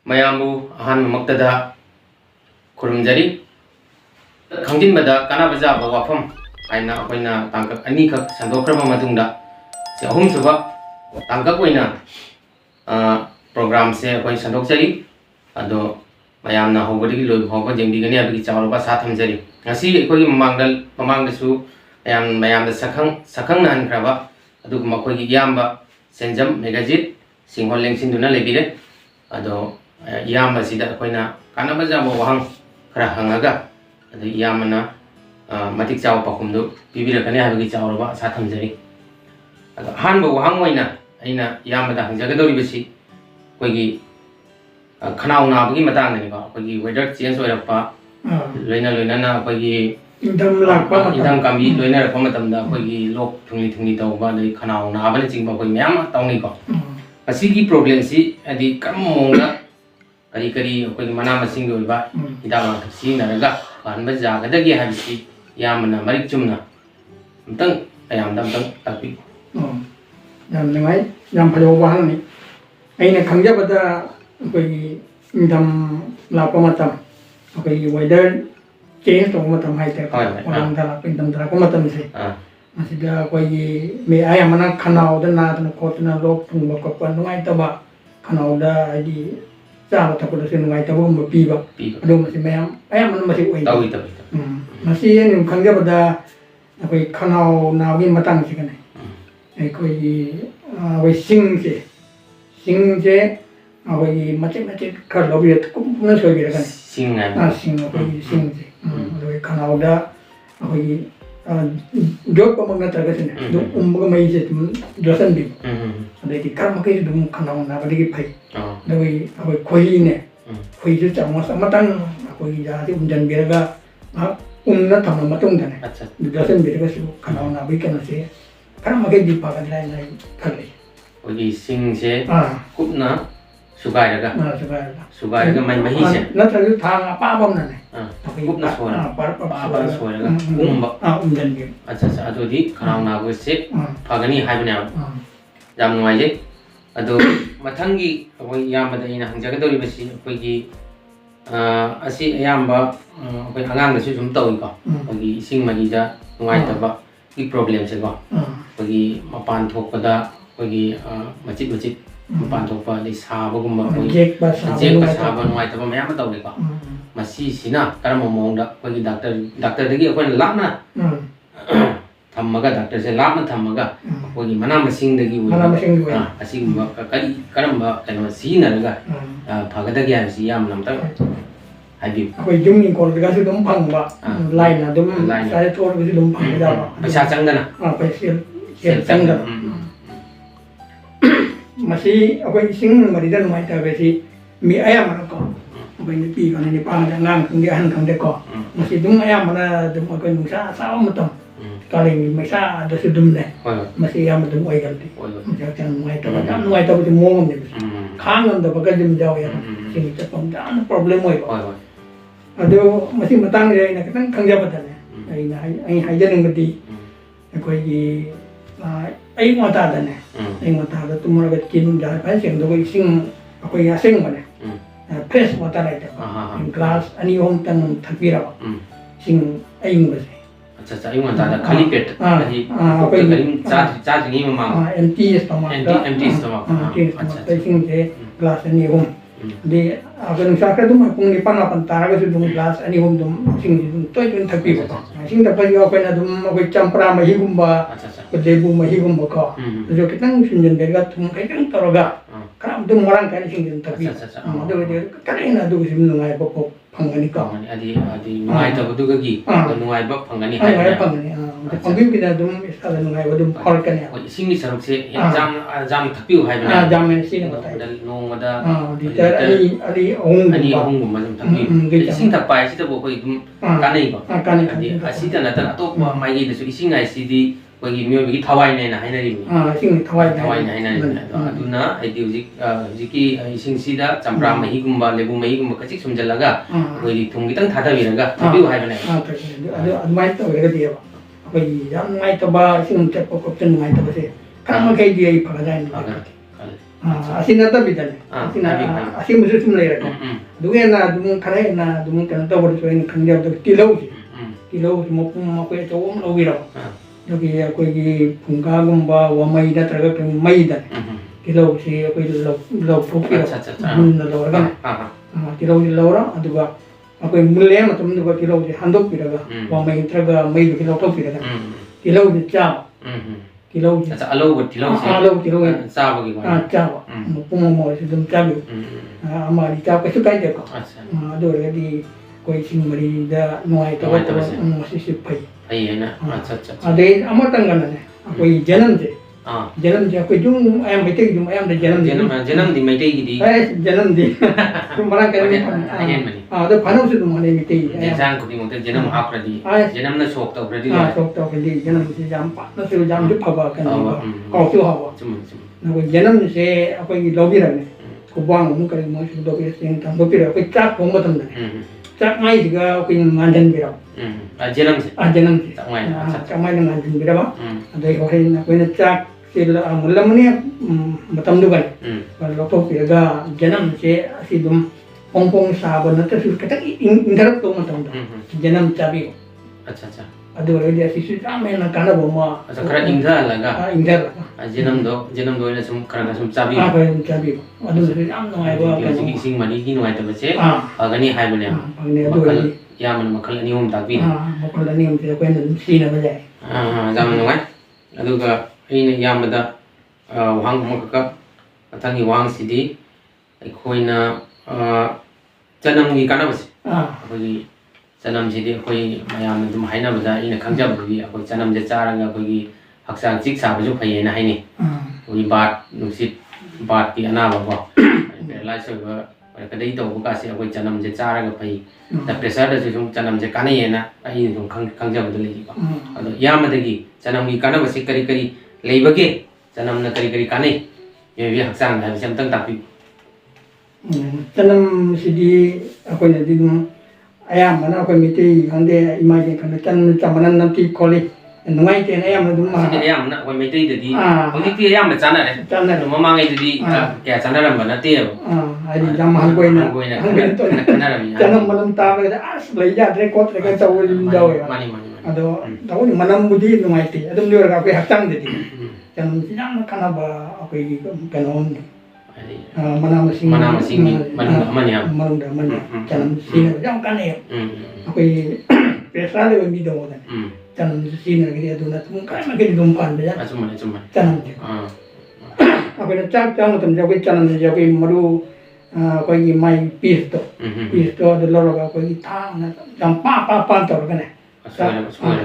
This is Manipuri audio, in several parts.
mayambu ahan maktada kurumjari khangdin bada kana baja ba wafam aina akoina tangkak ani khak sandokraba matungda se ahum suba tangkak oina program se akoi sandokjari ado mayamna hobadi loi hoba jengdi gani abigi chawraba sathamjari ngasi akoi mamangdasu mayamda sakhang nan kraba adu makoi gi yamba senjam megajit singhol lengsinduna lebire ado yamba sida akoina kana baja ba wahang khara hangaga adu yamana matik chaw pakumdu pibirakani habigi chawraba sathamjari ado hanba wahang oina aina yamada hangjagadori besi koigi khanau nabagi matang ni ba koigi weather change oirapa loina na koigi idam kambi loina rakpa matamda koigi lok thungni tawba dai khanau nabani chingba koi myam tawni ko asigi problem si adi kammonga kari koigi mana masing do ba idam si naraga banba jagadagi habisi yamna marik chumna amtang ayam damtang tapi yam ngai yam phalo wahang ni aina khangjabada koi indam lapa matam koi weather change to matam hai te orang dala indam dala ko matam se asida koi me ayam mana khanau da na ta ko na lok thung ba ko pa ngai ta ba khanau da di cha ta ko da sin ngai ta bo ma pi ba ado ma si me ayam mana ma si oi tawi ma si en khangjabada koi khanau na gi matang si kanai koi wei sing je wei macam kalau biar cũng nó soi biar kan sing sing wei sing je wei kalau ada wei job ko mga taga sini do umbaga mai je dosan bi ada ki karma kai dum kalau na bagi pai da wei koi ne koi je chang ma matang koi ja ti umjan biar ga na tham ma tung kan dosan biar ga su kalau na bi kan se karma kai di pagan lai kali koigi sing se kupna sugai daga mahi se na tadi thang apa bom na kupna suara apa suara daga umjan ge acha ado di khanau na go se phagani haibna jam nuai je ado mathangi koi yamada ina hangjaga dori basi koigi asi yamba koi angang da su sum tawi ko koigi sing magi da nuai ta ba ki problem se ko koigi mapan thokpada koigi macit mapan thokpa di sabagumba koigi jek ba saba nuai ta ba mayam tawi ko masi sina karam mongda koigi doctor dagi akoi lapna thammaga doctor se lapna thammaga koigi mana masing dagi asigumba kari karamba kano sinaraga phagadagi habisi yam lamta habi koi jumni kol daga su dum phangba line na dum sare thor bi dum phang da ba paisa changdana paisa changdana masih akoi sing maridan mai ta besi mi ayam mana ko akoi ni pi kan ni pang da ngang kung dia han kang de ko masih dum ayam mana dum akoi nung sa matam kali ni mai sa da su dum ne masih ayam dum oi gal ti macam mai ta ba mai ta bu mo ni khang ngam da ba ga dum jaw ya sing ta pang da problem oi ko ado masih matang ni na kan kang jabat ne ai hai jan ngati akoi gi ai ngota da ne ai ngota da tumra ga kin da pa sing do sing akoi ya sing ne press ngota lai ta in class ani hom tang thapira sing ai ngba se acha ai ngota da khali pet ahi akoi karim cha ni ma empty stomach acha sing je class ani hom di akan sakit tu mapung ni pan tara ke sudung gelas ani hom dum sing toy tun thapi ko sing dapat yo ko na dum ko champra mahi gumba ko debu mahi gumba ko jo kitang sunjen berga tum kai kan toroga karam dum orang kan sing dum thapi do de kare na do sim ngai pop phangani ko adi ngai ta bu ga gi ngai ba phangani hai phangani phangim kina dum isala ngai ba dum khol kan ya sing ni saruk se jam thapi hai ba jam ne sing ba no ngada di ali ong gum ma thapi sing thapai si ta bo koi dum kanai ko adi asita na ta to mai gi de su sing ai si di koigi myo bi thawai ne na haina ri sing thawai na haina aduna ai di hujiki sing sida champra mahi gumba lebu mahi gumba kachik sumjalaga koigi thung gitang thada biraga thabi hai bane adu mai to ga dia koigi yam mai to ba sing chap ko chen mai to se kam kai dia phaga jai Asin na tabi dyan. Asin mo susum na yun. Doon na, doon karay na, doon ka na tawad so yun, kandiyaw doon, tilaw siya. Tilaw siya, makuya ito, umlawiraw. Doon ako yung punggagong ba, wamay na talaga, kung may dan. Tilaw siya, ako yung law pupiraw. Na law ka. Tilaw siya law ra, ado ba, ako yung mulya, matamang doon ka tilaw siya, handok piraga. Wamay talaga, may doon tilaw piraga. Tilaw siya chao. Tilaw siya. Alaw ba tilaw siya? Alaw, tilaw siya. Saba giba. Chao. Pumamo siya doon chao. Ama di chao kasi kaya ko. Ado rin di ko ising mari da nuay to ko masisipay. Ay na. Acha. Ade ama tanggalan ako janam je. Janam je ako yung ayam bete yung ayam da janam di mai tei di. Janam di. Marang kaya ayen mani. Da panaw sa dumane mite. Janam ko di mo janam hapra di. Janam na sok to di. Sok to di janam si jam pa. Na si jam ju phaba kan. Ko su hawa. Chum. Na ko janam se ako yung lobby ra ne. Ko bang mo kare mo su lobby se tam lobby ra ko chak ko mo tam ne. Chak mai juga ko yung ngandan biraw. Janam si. Janam si. Chak mai. Chak mai ng ngandan biraw. Ade ko rin ako yung chak sila mulam ni matam dugan. Kalau to piraga janam si dum pongpong saban na tasu kata ingarap to matam da. Janam cabi. Acha. Ado rin dia sisu ame na kana boma. Acha kara ingda laga. Ingda. Janam do ina sum kara sum cabi. Ko yung cabi. Ado rin am no ay ba. Sing mani gi no ay ta bache. Agani hai bane. Pagni ado rin. Yaman makal ani um ta bi. Makal ani um ta ko na sina ba jay. Jam no ai. Aduga ina yamada wang makaka atangi wang sidi aikoina janam gi kana base. Akoi janam sidi akoi mayam dum haina bada ina khangjab gi akoi janam je charanga akoi haksang chik sa baju phai na haini. Akoi bat nusit bat ki ana ba ba. Lai so ba kadai to ka se akoi janam je charanga phai. Da pressure da sum janam je kana yena ai dum khangjab da le ba. Ado yamada gi janam gi kana base kari leibage janam na kari kanai ye haksang na bisam tang tapi. Janam sidi ako na din ayam mana ako miti hande imagine kan can chamanan nanti koli nungai ten ayam na dum ma ayam na ako miti dedi oni ti ayam chana re mama ngai dedi kya chana ram bana te ai jam hal koi na kana ram janam manam ta be as lai ja re kot re kan taw lim jaw mani ado taw ni manam budi nungai te adum dio ra ko haksang dedi janam sinang kana ba ako kanon mana masing mana jangan sini jangan kan ya aku biasa lewat video kan jangan sini lagi dia tuh nanti mungkin makin dumpan ya jangan aku nak cak jangan macam jauh jangan jauh malu aku ini main pisto ada lorong aku ini tang jangan pa tahu kan ya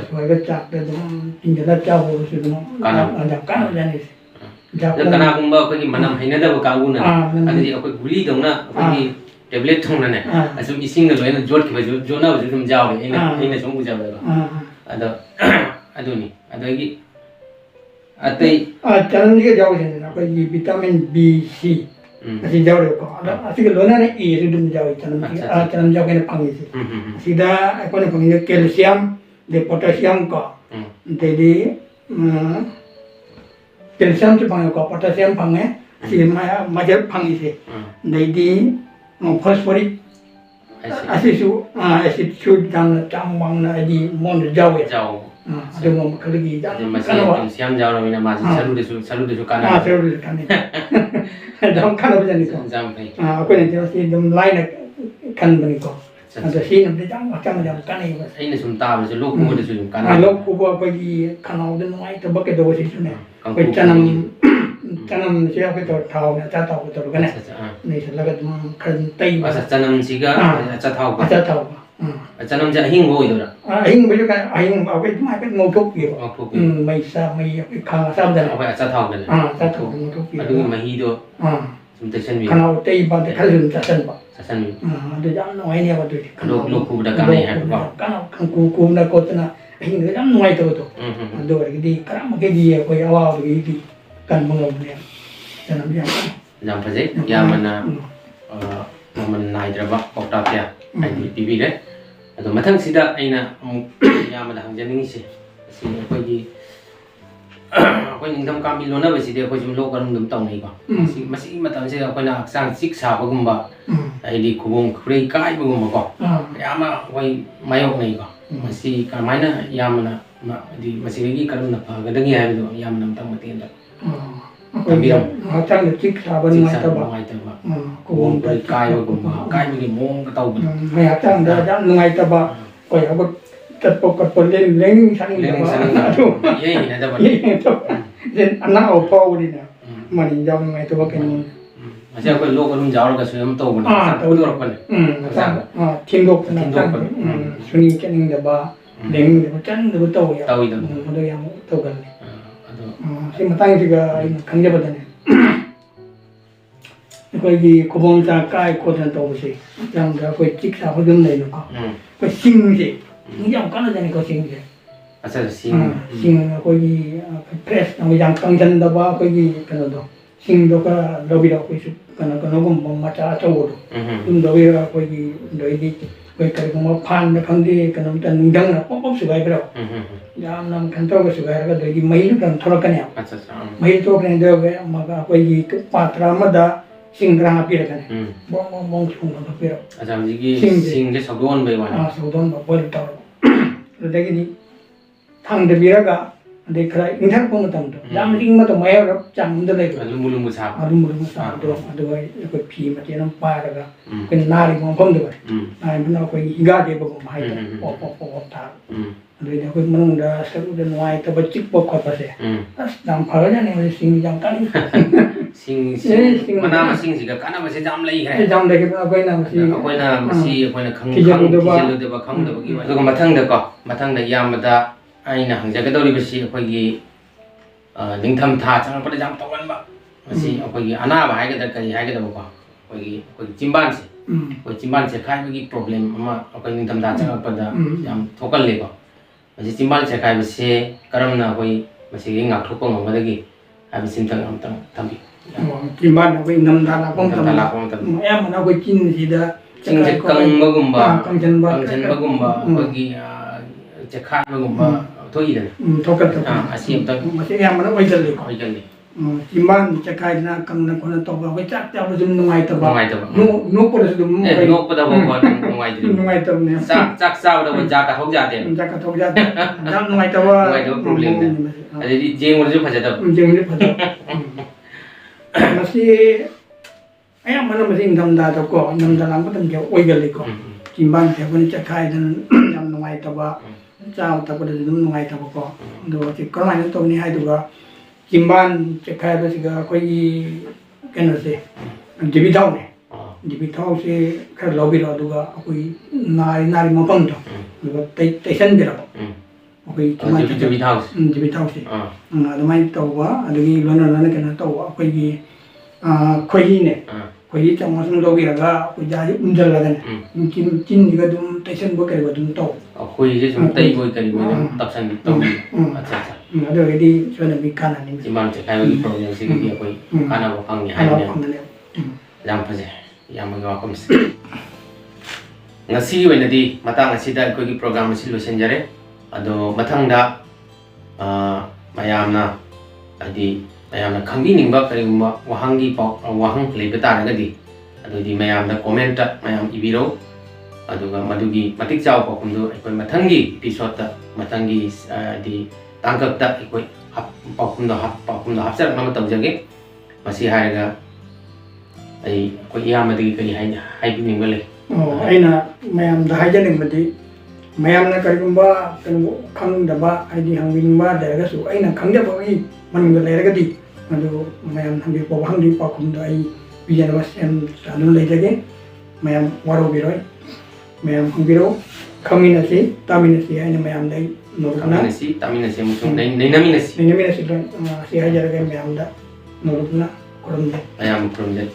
sebagai cak dia tuh tinggal jauh sudah jangan kan jenis kana gumba ko gi manam haina da ka guna adi ko guli dongna ko gi tablet thongna ne asum ising na loina jot ki jona ba jum jaw ina sum buja ba ado aduni ado gi atai charan ge jaw jene na ko gi vitamin B C asi jaw ko asi ge lona ne e su dum jaw charan jaw ge pangi sida ko ne pangi calcium de potassium ko jadi calcium tu pangai ko potassium pangai si majer pangi si jadi phosphoric acid su jang bang na di mon jaw ada mau kalagi jang calcium jaw na ma salu de su kana salu de kana dam kana bajani ko jam pai aku ni si dum line kan bani ko ada sini ada jang macam kana ni ina sum ta ba lok mo de su kana lok ko ba gi kana de noi to bakke do si su ne ko canam siapa itu tahu na tahu betul kan ni selaga kan tai asa canam siga acha tahu canam ja hing bo idora hing bo kan hing apa itu mai ngau thuk gitu mai sa mai khang sam dan apa acha tahu kan acha tahu ngau thuk gitu adu mai do sum te sen wi kana tai ba de khalun sasan ba sasan wi adu jang noi ni apa tu lo ku da kan ai ba kana kan ku na ko tana hing de jang noi to adu di karam ke di ko awa di kan mengambil dalam yang jam paje ya mana momen nai draba okta ya ai tv le ado mathang sida aina ya mana hang janing si ko gi ꯑꯩꯈꯣꯏ ꯅꯤꯡꯊꯝꯀꯥ ꯃꯤ ꯂꯣꯟꯅꯕꯁꯤꯗꯤ ꯑꯩꯈꯣꯏ ꯁꯨꯝ ꯂꯣꯛ ꯑꯗꯨꯝ ꯇꯧꯅꯩꯀꯣ ꯃꯁꯤꯒꯤ ꯃꯇꯝꯁꯤꯗ ꯑꯩꯈꯣꯏꯅ ꯍꯛꯆꯥꯡ ꯆꯤꯛ ꯁꯥꯕꯒꯨꯝꯕ ꯍꯥꯏꯗꯤ ꯈꯨꯕꯣꯡ ꯈꯨꯔꯩ ꯀꯥꯏꯕꯒꯨꯝꯕꯀꯣ ꯌꯥꯝꯅ ꯑꯩꯈꯣꯏ ꯃꯥꯌꯣꯛꯅꯩꯀꯣ ꯃꯁꯤ ꯀꯔꯝꯍꯥꯏꯅ ꯌꯥꯝꯅ ꯍꯥꯏꯗꯤ ꯃꯁꯤꯗꯒꯤ ꯀꯔꯝꯅ ꯐꯒꯗꯒꯦ ꯍꯥꯏꯕꯗꯣ ꯌꯥꯝꯅ ꯑꯃꯇꯪ ꯃꯇꯦꯡꯗ ꯑꯩꯈꯣꯏꯒꯤ ꯍꯛꯆꯥꯡꯗ ꯆꯤꯛ ꯁꯥꯕ ꯅꯨꯡꯉꯥꯏꯇꯕ ꯈꯨꯕꯣꯡ ꯈꯨꯔꯩ ꯀꯥꯏꯕꯒꯨꯝꯕ ꯀꯥꯏꯕꯒꯤ ꯃꯑꯣꯡꯗ ꯇꯧꯕꯗꯣ ꯃꯣꯏ ꯍꯛꯆꯥꯡꯗ ꯌꯥꯝ ꯅꯨꯡꯉꯥꯏꯇꯕ ꯑꯩꯈꯣꯏ ꯍꯧꯒꯠ ꯆꯠꯄ ꯈꯣꯠꯄ ꯂꯦꯡꯅꯤꯡ ꯁꯥꯅꯤꯡꯗꯕ ꯑꯗꯨ ꯑꯅꯥꯕ ꯐꯥꯎꯕꯅꯤꯅ ꯃꯅꯤ ꯌꯥꯝ ꯅꯨꯡꯉꯥꯏꯇꯕ ꯀꯩꯅꯣ ꯃꯁꯤ ꯑꯩꯈꯣꯏ ꯂꯣꯛ ꯑꯗꯨꯝ ꯌꯥꯎꯔꯒꯁꯨ ꯑꯗꯨꯝ ꯇꯧꯕꯅꯦ ꯇꯧꯗꯣꯔꯛꯄꯅꯦ ꯊꯤꯟꯗꯣꯛꯇꯅ ꯁꯨꯅꯤꯡ ꯆꯠꯅꯤꯡꯗꯕ ꯂꯦꯡꯅꯤꯡꯗꯕ ꯆꯠꯅꯤꯡꯗꯕ ꯇꯧꯋꯤ ꯃꯗꯨ ꯌꯥꯝ ꯇꯧꯒꯜꯂꯤ ꯁꯤ ꯃꯇꯥꯡꯁꯤꯒ ꯑꯩꯅ ꯈꯪꯖꯕꯗꯅꯦ ꯑꯩꯈꯣꯏꯒꯤ ꯈꯨꯕꯣꯡ ꯆꯥ ꯀꯥꯏ ꯈꯣꯠꯇꯅ ꯇꯧꯕꯁꯦ ꯍꯛꯆꯥꯡꯗ ꯑꯩꯈꯣꯏ ꯆꯤꯛ ꯁꯥꯕ ꯑꯗꯨꯝ ꯂꯩꯕꯀꯣ ꯑꯩꯈꯣꯏ ꯁꯤꯡꯁꯦ ꯌꯥꯝ ꯀꯥꯟꯅꯖꯅꯤꯀꯣ ꯁꯤꯡꯁꯦ ꯁꯤꯡ ꯑꯩꯈꯣꯏꯒꯤ ꯐ꯭ꯔꯦꯁ ꯌꯥꯝ ꯀꯪꯁꯤꯟꯗꯕ ꯑꯩꯈꯣꯏꯒꯤ ꯀꯩꯅꯣꯗꯣ ꯁꯤꯡꯗꯣ ꯈꯔ ꯂꯧꯕꯤꯔꯣ ꯑꯩꯈꯣꯏꯁꯨ ꯀꯩꯅꯣꯒꯨꯝꯕ ꯃꯆꯥ ꯑꯆꯧꯕꯗꯣ ꯑꯗꯨꯝ ꯂꯧꯕꯤꯔꯒ ꯑꯩꯈꯣꯏꯒꯤ ꯑꯗꯩꯗꯤ ꯑꯩꯈꯣꯏ ꯀꯔꯤꯒꯨꯝꯕ ꯐꯥꯟꯗ ꯈꯪꯗꯦ ꯀꯩꯅꯣꯝꯇ ꯅꯨꯡꯗꯪꯅ ꯄꯣꯞ ꯄꯣꯞ ꯁꯨꯒꯥꯏꯕꯤꯔꯣ ꯌꯥꯝꯅ ꯀꯩꯅꯣ ꯇꯧꯔꯒ ꯁꯨꯒꯥꯏꯔꯒ ꯑꯗꯩꯗꯤ ꯃꯩꯁꯨ ꯀꯩꯅꯣ ꯊꯣꯛꯂꯛꯀꯅꯦꯕ ꯃꯩ ꯊꯣꯛꯂꯛꯀꯅꯤ ꯑꯗꯨꯒ ꯑꯩꯈꯣꯏꯒꯤ ꯄꯥꯇ꯭ꯔ ꯑꯃꯗ ꯁꯤꯡ ꯈꯔ ꯍꯥꯞꯄꯤꯔꯛꯀꯅꯤ ꯕꯣꯡ ꯕꯣꯡ ꯕꯣꯡ ꯁꯨꯡꯗꯣꯛꯄꯤꯔꯣ ꯁꯤꯡꯁꯦ ꯁꯧꯗꯣꯛꯍꯟꯕꯩ ꯋꯥꯅꯤ ꯁꯧꯗꯣꯛꯍꯟꯕ ꯕꯣꯏꯜ ꯇꯧꯔꯒ ꯑꯗꯨꯗꯒꯤꯗꯤ ꯊꯥꯡꯗꯕꯤꯔꯒ ꯑꯗꯩ ꯈꯔ ꯏꯪꯊꯔꯛꯄ ꯃꯇꯝꯗꯣ ꯌꯥꯝ ꯏꯪꯕ ꯃꯇꯝ ꯃꯌꯥꯏꯔꯞ ꯆꯥꯡ ꯑꯃꯗ ꯂꯩꯕ ꯂꯨꯝꯕꯨ ꯂꯨꯝꯕꯨ ꯁꯥꯕ ꯁꯥꯕꯗꯣ ꯑꯗꯨꯒ ꯑꯩꯈꯣꯏ ꯐꯤ ꯃꯇꯦꯛ ꯑꯃ ꯄꯥꯏꯔꯒ ꯑꯩꯈꯣꯏꯅ ꯅꯥꯔꯤꯕ ꯃꯐꯝꯗꯣ ꯅꯥꯔꯤꯕꯅ ꯑꯩꯈꯣꯏꯒꯤ ꯍꯤꯒꯥꯗꯦꯕꯒꯨꯝꯕ ꯍꯥꯏꯇꯥꯔꯦ ꯄꯣꯞ ꯄꯣꯞ ꯄꯣꯞ ꯄꯣꯞ ꯇꯥꯕ ꯑꯗꯩꯗꯤ ꯑꯩꯈꯣꯏ ꯃꯅꯨꯡꯗ ꯁꯔꯨꯗ ꯅꯨꯡꯉꯥꯏꯇꯕ ꯆꯤꯛꯄ ꯈꯣꯠꯄꯁꯦ ꯑꯁ ꯌꯥꯝ ꯐꯒꯖꯥꯠꯅꯤ ꯃꯁꯤ ꯁꯤꯡ ꯌꯥꯝ ꯀꯥꯟꯅꯩ ꯃꯅꯥ ꯃꯁꯤꯡꯁꯤꯒ ꯀꯥꯟꯅꯕꯁꯦ ꯌꯥꯝ ꯂꯩꯈ꯭ꯔꯦ ꯌꯥꯝ ꯂꯩꯈ꯭ꯔꯦ ꯑꯩꯈꯣꯏꯅ ꯊꯤꯖꯤꯜꯂꯨꯗꯕ ꯈꯪꯗꯕꯒꯤ ꯑꯗꯨꯒ ꯃꯊꯪꯗ ꯏꯌꯥꯝꯕꯗ ꯑꯩꯅ ꯍꯪꯖꯒꯗꯧꯔꯤꯕꯁꯤ ꯑꯩꯈꯣꯏꯒꯤ ꯅꯤꯡꯊꯝꯊꯥ ꯆꯪꯉꯛꯄꯗ ꯌꯥꯝ ꯇꯧꯒꯟꯕ ꯃꯁꯤ ꯑꯩꯈꯣꯏꯒꯤ ꯑꯅꯥꯕ ꯍꯥꯏꯒꯗ꯭ꯔꯥ ꯀꯔꯤ ꯍꯥꯏꯒꯗꯕꯀꯣ ꯑꯩꯈꯣꯏꯒꯤ ꯆꯤꯝꯕꯥꯟꯁꯦ ꯑꯩꯈꯣꯏ ꯆꯤꯝꯕꯥꯟ ꯆꯦꯈꯥꯏꯕꯒꯤ ꯄ꯭ꯔꯣꯕ꯭ꯂꯦꯝ ꯑꯃ ꯑꯩꯈꯣꯏ ꯅꯤꯡꯊꯝꯊꯥ ꯆꯪꯉꯛꯄꯗ ꯌꯥꯝ ꯊꯣꯛꯀꯜꯂꯦꯀꯣ ꯃꯁꯤ ꯆꯤꯝꯕꯥꯟ ꯆꯦꯈꯥꯏꯕꯁꯦ ꯀꯔꯝꯅ ꯑꯩꯈꯣꯏ ꯃꯁꯤꯗꯒꯤ ꯉꯥꯛꯊꯣꯛꯄ ꯉꯝꯒꯗꯒꯦ ꯍꯥꯏꯕꯁꯤꯃꯇꯪ ꯑꯃꯇꯪ ꯊꯝꯕꯤꯌꯨ ꯆꯤꯝꯕꯥꯟ ꯑꯩꯈꯣꯏ ꯏꯪꯊꯝꯊꯥ ꯂꯥꯛꯄ ꯃꯇꯝꯗ ꯑꯌꯥꯝꯕꯅ ꯑꯩꯈꯣꯏ ꯆꯤꯟꯁꯤꯗ ꯆꯤꯡꯁꯦ ꯀꯪꯕꯒꯨꯝꯕ ꯀꯪꯁꯤꯟꯕꯒꯨꯝꯕ ꯑꯩꯈꯣꯏꯒꯤ ꯆꯦꯈꯥꯏꯕꯒꯨꯝꯕ ꯊꯣꯛꯏꯗꯅ ꯊꯣꯛꯀꯠꯇꯕ ꯑꯁꯤ ꯑꯃꯇꯪ ꯃꯁꯤ ꯑꯌꯥꯝꯕꯅ ꯑꯣꯏꯒꯜꯂꯤꯀꯣ ꯑꯣꯏꯒꯜꯂꯤ ꯆꯤꯝꯕꯥꯟ ꯆꯦꯈꯥꯏꯗꯅ ꯀꯪꯅ ꯈꯣꯠꯅ ꯇꯧꯕ ꯑꯩꯈꯣꯏ ꯆꯥꯛ ꯆꯥꯕꯁꯨ ꯑꯗꯨꯝ ꯅꯨꯡꯉꯥꯏꯇꯕ ꯅꯣꯛꯄꯗꯁꯨ ꯑꯗꯨꯝ ꯅꯨꯡꯉꯥꯏꯇꯕꯅꯦ ꯆꯥꯛ ꯆꯥꯕꯗ ꯖꯥ ꯀꯥꯊꯣꯛ ꯌꯥꯗꯦ ꯆꯥꯛ ꯀꯥꯊꯣꯛ ꯌꯥꯗꯦ ꯌꯥꯝ ꯅꯨꯡꯉꯥꯏꯇꯕ ꯄ꯭ꯔꯣꯕ꯭ꯂꯦꯝꯅꯦ ꯑꯗꯩꯗꯤ ꯖꯦꯡꯕꯗꯁꯨ ꯐꯖꯗꯕ ꯃꯁꯤ ꯑꯌꯥꯝꯕꯅ ꯃꯁꯤ ꯏꯪꯊꯝꯊꯥꯗꯀꯣ ꯏꯪꯊꯝꯊꯥ ꯂꯥꯛꯄ ꯃꯇꯝꯁꯦ ꯑꯣꯏꯒꯜꯂꯤꯀꯣ ꯆꯤꯝꯕꯥꯟꯁꯦ ꯑꯩꯈꯣꯏꯅ ꯆꯦꯈꯥꯏꯗꯅ ꯌꯥꯝ ꯅꯨꯡꯉꯥꯏꯇꯕ ꯆꯥꯕ ꯊꯛꯄꯗꯁꯨ ꯑꯗꯨꯝ ꯅꯨꯡꯉꯥꯏꯇꯕꯀꯣ ꯑꯗꯨꯒ ꯀꯔꯝꯍꯥꯏꯅ ꯇꯧꯅꯤ ꯍꯥꯏꯗꯨꯒ ꯆꯤꯝꯕꯥꯟ ꯆꯦꯈꯥꯏꯕꯁꯤꯒ ꯑꯩꯈꯣꯏꯒꯤ ꯀꯩꯅꯣꯁꯦ ꯗꯤꯕꯤ ꯊꯥꯎꯅꯦ ꯗꯤꯕꯤ ꯊꯥꯎꯁꯦ ꯈꯔ ꯂꯧꯕꯤꯔꯣ ꯑꯗꯨꯒ ꯑꯩꯈꯣꯏ ꯅꯥꯔꯤ ꯃꯐꯝꯗꯣ ꯑꯗꯨꯒ ꯇꯩꯁꯟꯕꯤꯔꯕ ꯑꯩꯈꯣꯏ ꯗꯤꯕꯤ ꯊꯥꯎꯁꯦ ꯑꯗꯨꯃꯥꯏꯅ ꯇꯧꯕ ꯑꯗꯒꯤ ꯂꯣꯏꯅꯅ ꯀꯩꯅꯣ ꯇꯧꯕ ꯑꯩꯈꯣꯏꯒꯤ ꯈꯣꯏꯍꯤꯅꯦ ꯈꯣꯏꯍꯤ ꯆꯥꯃꯁ ꯑꯃ ꯂꯧꯕꯤꯔꯒ ꯑꯩꯈꯣꯏ ꯌꯥꯁꯦ ꯎꯝꯖꯜꯂꯒꯅꯦ ꯆꯤꯟꯁꯤꯒ ꯑꯗꯨꯝ ꯇꯩꯁꯟꯕ ꯀꯩꯕ ꯑꯗꯨꯝ ꯇꯧ ꯑꯩꯈꯣꯏꯁꯦ ꯁꯨꯝ ꯇꯩꯕꯣꯏ ꯀꯔꯤꯕꯣꯏ ꯑꯗꯨꯝ ꯇꯧꯁꯟꯕꯤ ꯇꯧꯕꯤ ꯑꯗꯨꯒꯗꯤ ꯁꯣꯏꯗꯅ ꯀꯥꯟꯅꯅꯤ ꯆꯤꯝꯕꯥꯟ ꯆꯦꯈꯥꯏꯕꯒꯤ ꯄ꯭ꯔꯣꯕ꯭ꯂꯦꯝꯁꯤꯒꯗꯤ ꯑꯩꯈꯣꯏ ꯀꯥꯟꯅꯕ ꯐꯪꯉꯤ ꯍꯥꯏꯕꯅꯦ ꯌꯥꯝ ꯐꯖꯩ ꯏꯌꯥꯝꯕꯒꯤ ꯋꯥꯐꯝꯁꯦ ꯉꯁꯤꯒꯤ ꯑꯣꯏꯅꯗꯤ ꯃꯇꯥꯡ ꯑꯁꯤꯗ ꯑꯩꯈꯣꯏꯒꯤ ꯄ꯭ꯔꯣꯒ꯭ꯔꯥꯝ ꯑꯁꯤ ꯂꯣꯏꯁꯤꯟꯖꯔꯦ ꯑꯗꯣ ꯃꯊꯪꯗ ꯃꯌꯥꯝꯅ ꯍꯥꯏꯗꯤ ꯃꯌꯥꯝꯅ ꯈꯪꯕꯤꯅꯤꯡꯕ ꯀꯔꯤꯒꯨꯝꯕ ꯋꯥꯍꯪ ꯂꯩꯕ ꯇꯥꯔꯒꯗꯤ ꯑꯗꯨꯗꯤ ꯃꯌꯥꯝꯗ ꯀꯣꯃꯦꯟꯇ ꯃꯌꯥꯝ ꯏꯕꯤꯔꯧ ꯑꯗꯨꯒ ꯃꯗꯨꯒꯤ ꯃꯇꯤꯛ ꯆꯥꯕ ꯄꯥꯎꯈꯨꯝꯗꯨ ꯑꯩꯈꯣꯏ ꯃꯊꯪꯒꯤ ꯏꯄꯤꯁꯣꯗꯇ ꯃꯊꯪꯒꯤ ꯍꯥꯏꯗꯤ ꯇꯥꯡꯀꯛꯇ ꯑꯩꯈꯣꯏ ꯄꯥꯎꯈꯨꯝꯗꯣ ꯍꯥꯞꯆꯔꯛꯅꯕ ꯇꯧꯖꯒꯦ ꯃꯁꯤ ꯍꯥꯏꯔꯒ ꯑꯩꯈꯣꯏ ꯏꯌꯥꯝꯕꯗꯒꯤ ꯀꯔꯤ ꯍꯥꯏꯕꯤꯅꯤꯡꯕ ꯂꯩ ꯑꯩꯅ ꯃꯌꯥꯝꯗ ꯍꯥꯏꯖꯅꯤꯡꯕꯗꯤ ꯃꯌꯥꯝꯅ ꯀꯔꯤꯒꯨꯝꯕ ꯀꯩꯅꯣ ꯈꯪꯗꯕ ꯍꯥꯏꯗꯤ ꯍꯪꯕꯤꯅꯤꯡꯕ ꯂꯩꯔꯒꯁꯨ ꯑꯩꯅ ꯈꯪꯖꯕꯒꯤ ꯃꯅꯨꯡꯗ ꯂꯩꯔꯒꯗꯤ ꯃꯗꯨ ꯃꯌꯥꯝ ꯍꯪꯕꯤꯔꯛꯄ ꯋꯥꯍꯪꯒꯤ ꯄꯥꯎꯈꯨꯝꯗꯣ ꯑꯩ ꯄꯤꯖꯅꯕ ꯁꯦꯝ ꯁꯥꯗꯨꯅ ꯂꯩꯖꯒꯦ ꯃꯌꯥꯝ ꯋꯥꯔꯧꯕꯤꯔꯣꯏ ꯃꯌꯥꯝ ꯍꯪꯕꯤꯔꯛꯎ ꯈꯪꯃꯤꯟꯅꯁꯤ ꯇꯥꯃꯤꯟꯅꯁꯤ ꯍꯥꯏꯅ ꯃꯌꯥꯝꯗ ꯑꯩ ꯅꯣꯔꯨꯞꯅ ꯇꯥꯃꯤꯟꯅꯁꯤ ꯑꯃꯁꯨꯡ ꯅꯩꯅꯃꯤꯟꯅꯁꯤ ꯑꯁꯤ ꯍꯥꯏꯖꯔꯒ ꯃꯌꯥꯝꯗ ꯅꯣꯔꯨꯞꯅ ꯈꯨꯔꯨꯝꯖꯩ ꯃꯌꯥꯝ ꯈꯨꯔꯨꯝꯖꯩ